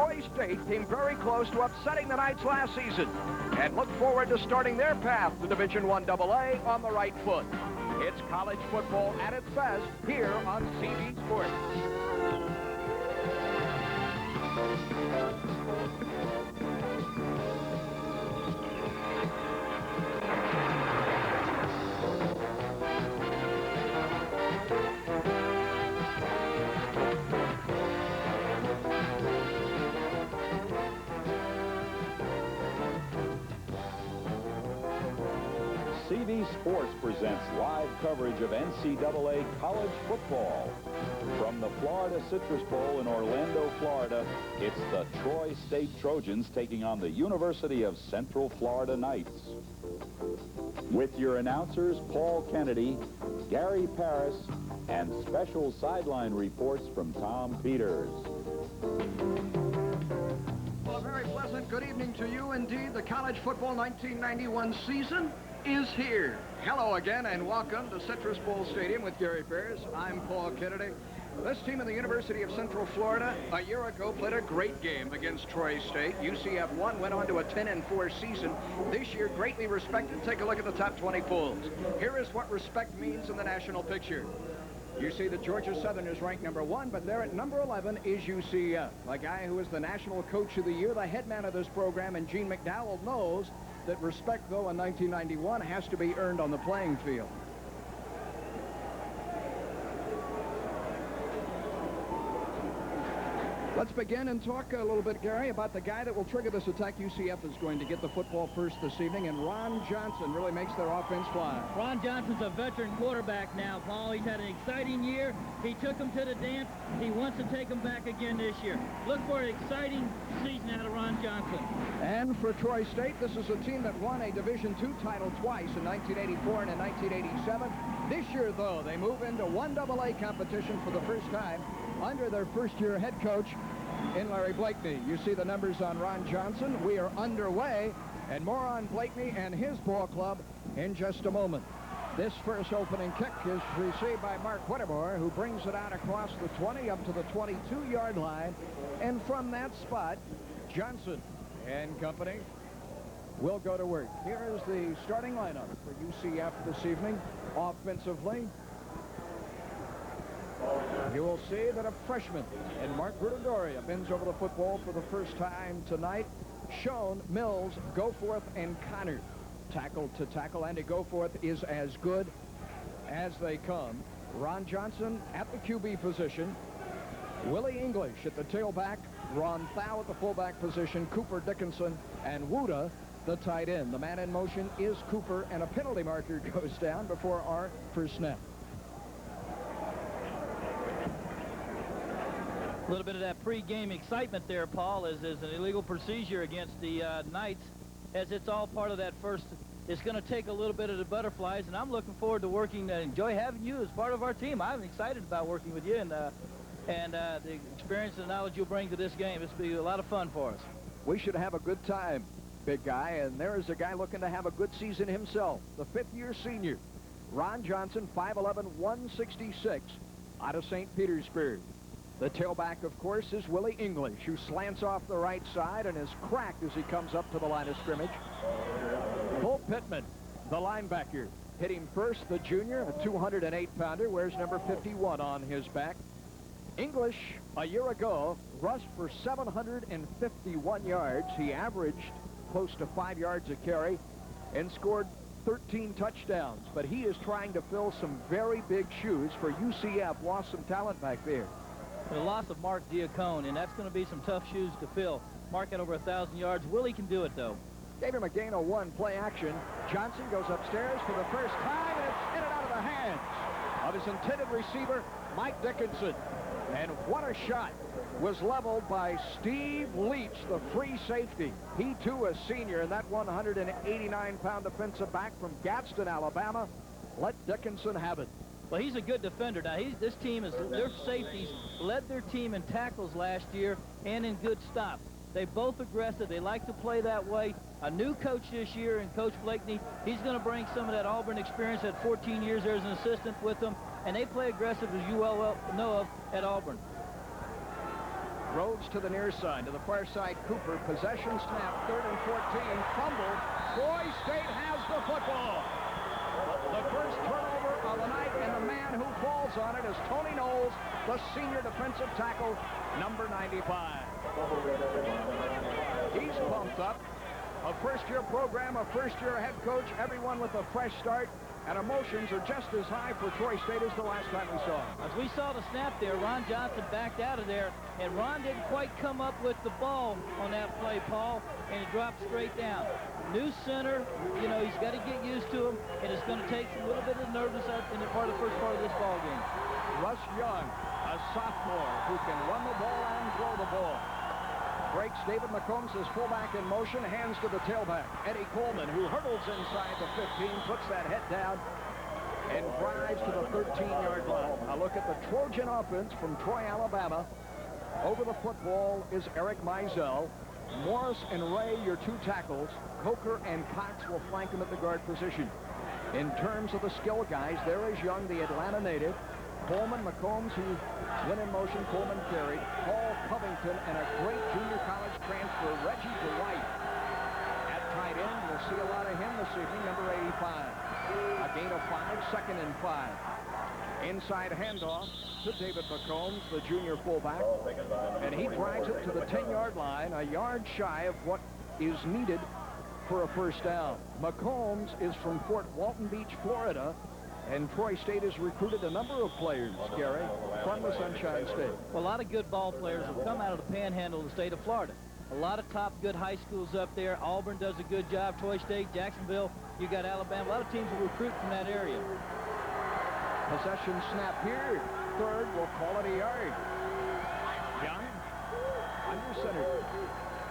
Troy State came very close to upsetting the Knights last season and look forward to starting their path to Division I AA on the right foot. It's college football at its best here on CV Sports. CV Sports presents live coverage of NCAA college football. From the Florida Citrus Bowl in Orlando, Florida, it's the Troy State Trojans taking on the University of Central Florida Knights. With your announcers, Paul Kennedy, Gary Paris, and special sideline reports from Tom Peters. Well, a very pleasant good evening to you indeed. The college football 1991 season is here. Hello again and welcome to Citrus Bowl Stadium with Gary Paris. I'm Paul Kennedy. This team of the University of Central Florida a year ago played a great game against Troy State. UCF won, went on to a 10-4 season. This year, greatly respected. Take a look at the top 20 polls. Here is what respect means in the national picture. You see that Georgia Southern is ranked number 1, but there at number 11 is UCF. A guy who is the National Coach of the Year, the head man of this program, and Gene McDowell knows that respect, though, in 1991 has to be earned on the playing field. Let's begin and talk a little bit, Gary, about the guy that will trigger this attack. UCF is going to get the football first this evening, and Ron Johnson really makes their offense fly. Ron Johnson's a veteran quarterback now, Paul. He's had an exciting year. He took them to the dance. He wants to take them back again this year. Look for an exciting season out of Ron Johnson. And for Troy State, this is a team that won a Division II title twice in 1984 and in 1987. This year, though, they move into 1AA competition for the first time under their first-year head coach in Larry Blakeney. You see the numbers on Ron Johnson. We are underway, and more on Blakeney and his ball club in just a moment. This first opening kick is received by Mark Whittemore, who brings it out across the 20 up to the 22-yard line. And from that spot, Johnson and company will go to work. Here is the starting lineup for UCF this evening. Offensively, you will see that a freshman in Mark Brutodoria bends over the football for the first time tonight. Schoen, Mills, Goforth, and Connor. Tackle to tackle. Andy Goforth is as good as they come. Ron Johnson at the QB position. Willie English at the tailback. Ron Thau at the fullback position. Cooper Dickinson and Wuda, the tight end. The man in motion is Cooper, and a penalty marker goes down before our first snap. A little bit of that pre-game excitement there, Paul, as an illegal procedure against the Knights, as it's all part of that first. It's going to take a little bit of the butterflies, and I'm looking forward to working. Enjoy having you as part of our team. I'm excited about working with you and the experience and knowledge you'll bring to this game. It's going to be a lot of fun for us. We should have a good time, big guy, and there is a guy looking to have a good season himself, the fifth-year senior, Ron Johnson, 5'11", 166, out of St. Petersburg. The tailback, of course, is Willie English, who slants off the right side and is cracked as he comes up to the line of scrimmage. Cole Pittman, the linebacker, hitting first, the junior, a 208-pounder, wears number 51 on his back. English, a year ago, rushed for 751 yards. He averaged close to 5 yards a carry and scored 13 touchdowns. But he is trying to fill some very big shoes for UCF. Lost some talent back there. The loss of Mark Diacone, and that's going to be some tough shoes to fill. Mark had over 1,000 yards. Willie can do it, though. Gave him a gain of 1, play action. Johnson goes upstairs for the first time, and it's in and out of the hands of his intended receiver, Mike Dickinson. And what a shot was leveled by Steve Leach, the free safety. He, too, a senior, and that 189-pound defensive back from Gadsden, Alabama, let Dickinson have it. Well, he's a good defender. Now, this team is, their safeties led their team in tackles last year and in good stops. They're both aggressive. They like to play that way. A new coach this year, and Coach Blakeney, he's going to bring some of that Auburn experience. At 14 years there as an assistant with them, and they play aggressive, as you well know of, at Auburn. Rhodes to the near side, to the far side, Cooper. Possession snap, 3rd and 14. Fumble. Troy State has the football. The first turnover of the night, and the man who falls on it is Tony Knowles, the senior defensive tackle, number 95. He's pumped up. A first-year program, a first-year head coach, everyone with a fresh start, and emotions are just as high for Troy State as the last time we saw him. As we saw the snap there, Ron Johnson backed out of there, and Ron didn't quite come up with the ball on that play, Paul, and it dropped straight down. New center, you know, he's got to get used to him, and it's going to take a little bit of nervousness out in the first part of this ball game. Russ Young, a sophomore who can run the ball and throw the ball. Breaks David McCombs, his fullback in motion, hands to the tailback. Eddie Coleman, who hurdles inside the 15, puts that head down and drives to the 13-yard line. A look at the Trojan offense from Troy, Alabama. Over the football is Eric Mizell. Morris and Ray, your two tackles. Coker and Cox will flank him at the guard position. In terms of the skill guys, there is Young, the Atlanta native. Coleman, McCombs, who went in motion. Coleman carried. Paul Covington and a great junior college transfer, Reggie Dwight. At tight end, we'll see a lot of him this evening, number 85. A gain of 5, 2nd and 5. Inside handoff to David McCombs, the junior fullback. And he drives it to the 10-yard line, a yard shy of what is needed for a first down. McCombs is from Fort Walton Beach, Florida. And Troy State has recruited a number of players, Gary, from the Sunshine State. Well, a lot of good ball players have come out of the panhandle of the state of Florida. A lot of top good high schools up there. Auburn does a good job. Troy State, Jacksonville, you got Alabama. A lot of teams will recruit from that area. Possession snap here. 3rd, we'll call it a yard. Young, under center.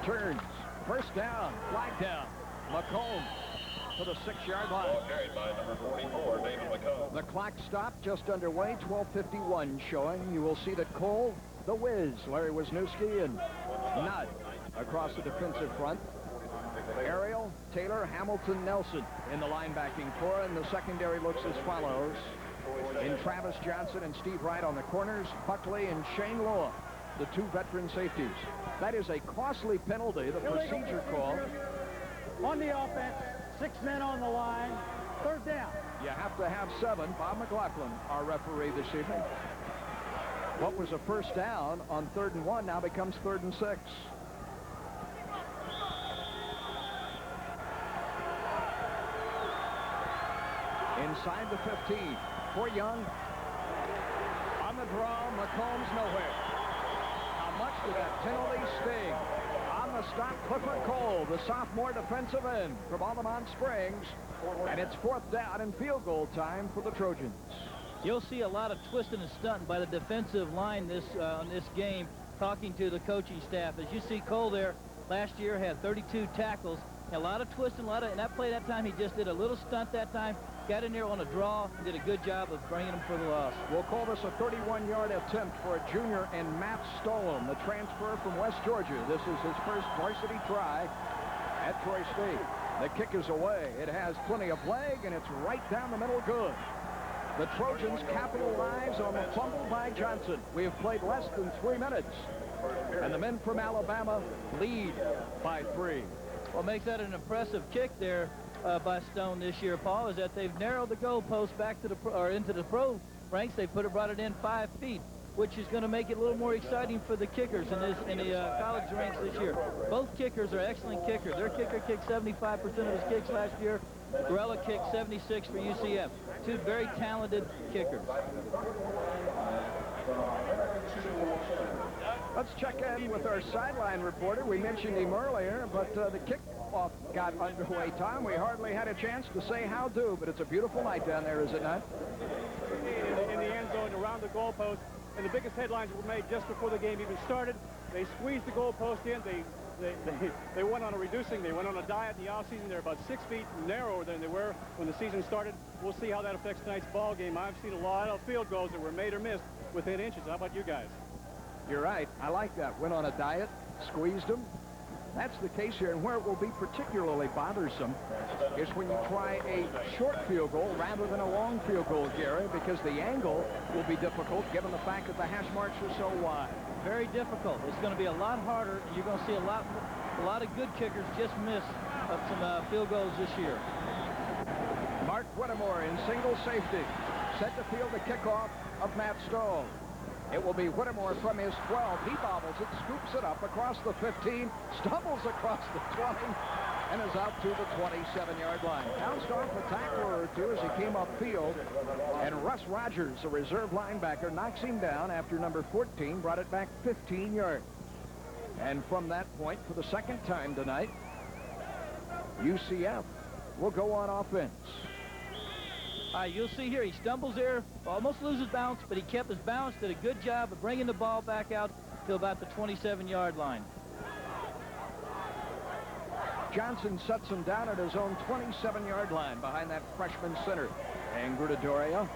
Turns. First down. Flag down. McCombs to the 6-yard line. Carried by number 44, David McCombs. The clock stopped just underway, 12:51 showing. You will see that Cole, the Wiz, Larry Wisniewski, and Nutt across the defensive front. Ariel, Taylor, Hamilton, Nelson in the linebacking core, and the secondary looks as follows. In Travis Johnson and Steve Wright on the corners, Buckley and Shane Loa, the two veteran safeties. That is a costly penalty, the procedure call. On the offense, 6 men on the line, 3rd down. You have to have 7. Bob McLaughlin, our referee this evening. What was a first down on 3rd and 1 now becomes 3rd and 6. Inside the 15 for Young. On the draw, McCombs nowhere. How much did that penalty sting? On the stop, Clifford Cole, the sophomore defensive end from Altamont Springs. And it's 4th down and field goal time for the Trojans. You'll see a lot of twisting and stunting by the defensive line on this game, talking to the coaching staff. As you see, Cole there last year had 32 tackles. A lot of twisting, and that play that time, he just did a little stunt that time. Got in there on a draw and did a good job of bringing him for the loss. We'll call this a 31-yard attempt for a junior and Matt Stollum, the transfer from West Georgia. This is his first varsity try at Troy State. The kick is away. It has plenty of leg, and it's right down the middle good. The Trojans capitalize on the fumble by Johnson. We have played less than 3 minutes, and the men from Alabama lead by 3. What makes that an impressive kick there by Stone this year, Paul, is that they've narrowed the goalpost back to into the pro ranks. They brought it in 5 feet, which is going to make it a little more exciting for the kickers in the college ranks this year. Both kickers are excellent kickers. Their kicker kicked 75% of his kicks last year. Gorilla kicked 76 for UCF. 2 very talented kickers. Let's check in with our sideline reporter. We mentioned him earlier, but the kickoff got underway, Tom. We hardly had a chance to say how do, but it's a beautiful night down there, is it not? In the end zone, around the goalpost, and the biggest headlines were made just before the game even started. They squeezed the goalpost in. They went on a reducing. They went on a diet in the offseason. They're about 6 feet narrower than they were when the season started. We'll see how that affects tonight's ball game. I've seen a lot of field goals that were made or missed within inches. How about you guys? You're right. I like that. Went on a diet, squeezed them. That's the case here, and where it will be particularly bothersome is when you try a short field goal rather than a long field goal, Gary, because the angle will be difficult given the fact that the hash marks are so wide. Very difficult. It's going to be a lot harder. You're going to see a lot of good kickers just miss some field goals this year. Mark Whittemore in single safety, set to field the kickoff of Matt Stoll. It will be Whittemore from his 12. He bobbles it, scoops it up across the 15, stumbles across the 20, and is out to the 27-yard line. Bounced off a tackler or two as he came upfield, and Russ Rogers, a reserve linebacker, knocks him down after number 14 brought it back 15 yards. And from that point, for the second time tonight, UCF will go on offense. You'll see here, he stumbles there, almost loses balance, but he kept his balance, did a good job of bringing the ball back out to about the 27-yard line. Johnson sets him down at his own 27-yard line behind that freshman center. And Grudadoria.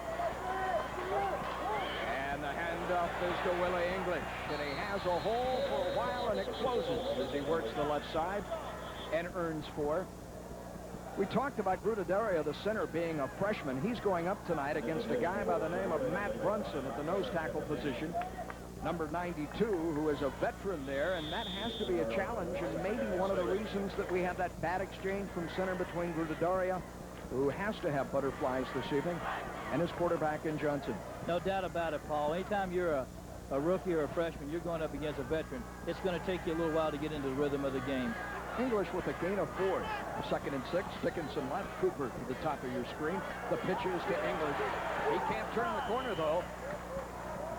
And the handoff is to Willie English. And he has a hole for a while, and it closes as he works the left side and earns 4. We talked about Grudadoria, the center, being a freshman. He's going up tonight against a guy by the name of Matt Brunson at the nose tackle position, number 92, who is a veteran there, and that has to be a challenge, and maybe one of the reasons that we have that bad exchange from center between Grudadoria, who has to have butterflies this evening, and his quarterback in Johnson. No doubt about it, Paul. Anytime you're a rookie or a freshman, you're going up against a veteran. It's going to take you a little while to get into the rhythm of the game. English with a gain of 4. 2nd and 6. Dickinson left. Cooper to the top of your screen. The pitch is to English. He can't turn the corner, though.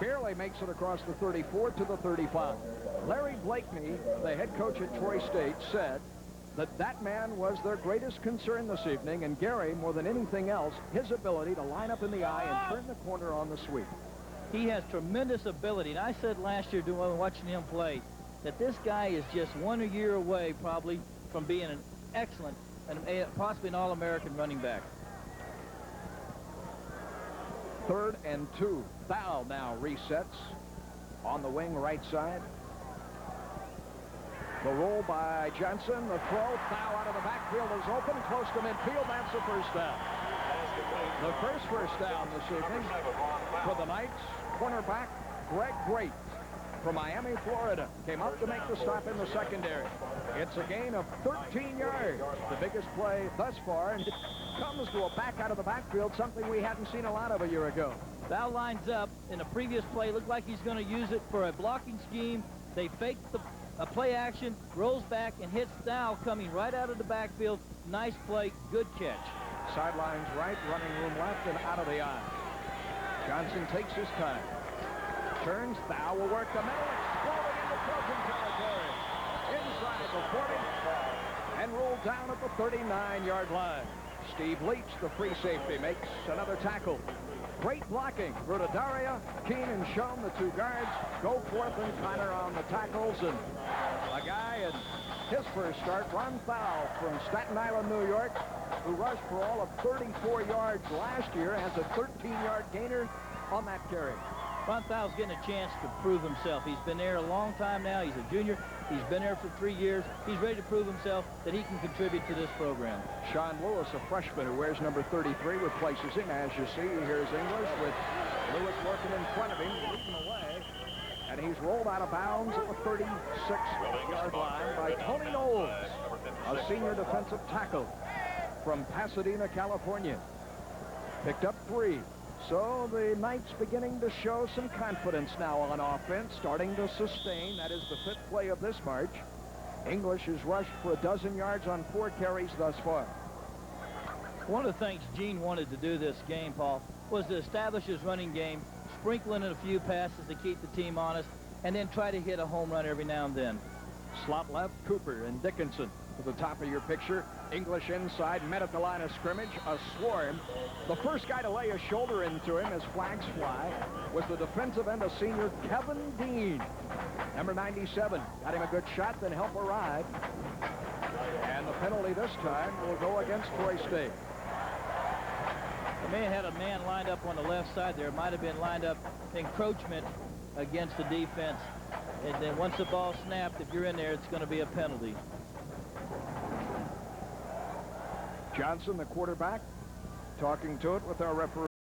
Barely makes it across the 34 to the 35. Larry Blakeney, the head coach at Troy State, said that man was their greatest concern this evening, and Gary, more than anything else, his ability to line up in the eye and turn the corner on the sweep. He has tremendous ability, and I said last year watching him play that this guy is just 1 year away probably from being an excellent and possibly an All-American running back. 3rd and 2. Thal now resets on the wing right side. The roll by Johnson. The throw. Thal out of the backfield is open. Close to midfield. That's the first down. The first down this evening for the Knights. Cornerback Greg Great from Miami, Florida, came up to make the stop in the secondary. It's a gain of 13 yards, the biggest play thus far, and it comes to a back out of the backfield, something we hadn't seen a lot of a year ago. Val lines up in a previous play, looked like he's going to use it for a blocking scheme. They faked a play action, rolls back, and hits Thal coming right out of the backfield. Nice play, good catch. Sidelines right, running room left, and out of the eye. Johnson takes his time. Turns, Thal will work the middle, exploding into Trojan territory. Inside the 40, and rolled down at the 39-yard line. Steve Leach, the free safety, makes another tackle. Great blocking. Grudadoria, Keene, and Schoen, the 2 guards, go forth and Connor on the tackles, and a guy in his first start, Ron Thal from Staten Island, New York, who rushed for all of 34 yards last year, has a 13-yard gainer on that carry. Ron Thal's getting a chance to prove himself. He's been there a long time now. He's a junior. He's been there for 3 years. He's ready to prove himself that he can contribute to this program. Sean Lewis, a freshman who wears number 33, replaces him. As you see, here's English with Lewis working in front of him, leading away. And he's rolled out of bounds at the 36-yard line by Tony Knowles, a senior defensive tackle from Pasadena, California. Picked up 3. So the Knights beginning to show some confidence now on offense, starting to sustain. That is the 5th play of this march. English has rushed for 12 yards on 4 carries thus far. One of the things Gene wanted to do this game, Paul, was to establish his running game, sprinkling in a few passes to keep the team honest, and then try to hit a home run every now and then. Slot left, Cooper and Dickinson to the top of your picture. English inside, met at the line of scrimmage, a swarm. The first guy to lay a shoulder into him as flags fly was the defensive end, a senior, Kevin Dean. Number 97, got him a good shot, then help arrive. And the penalty this time will go against Troy State. They may have had a man lined up on the left side there. It might have been lined up encroachment against the defense. And then once the ball snapped, if you're in there, it's going to be a penalty. Johnson, the quarterback, talking to it with our referee.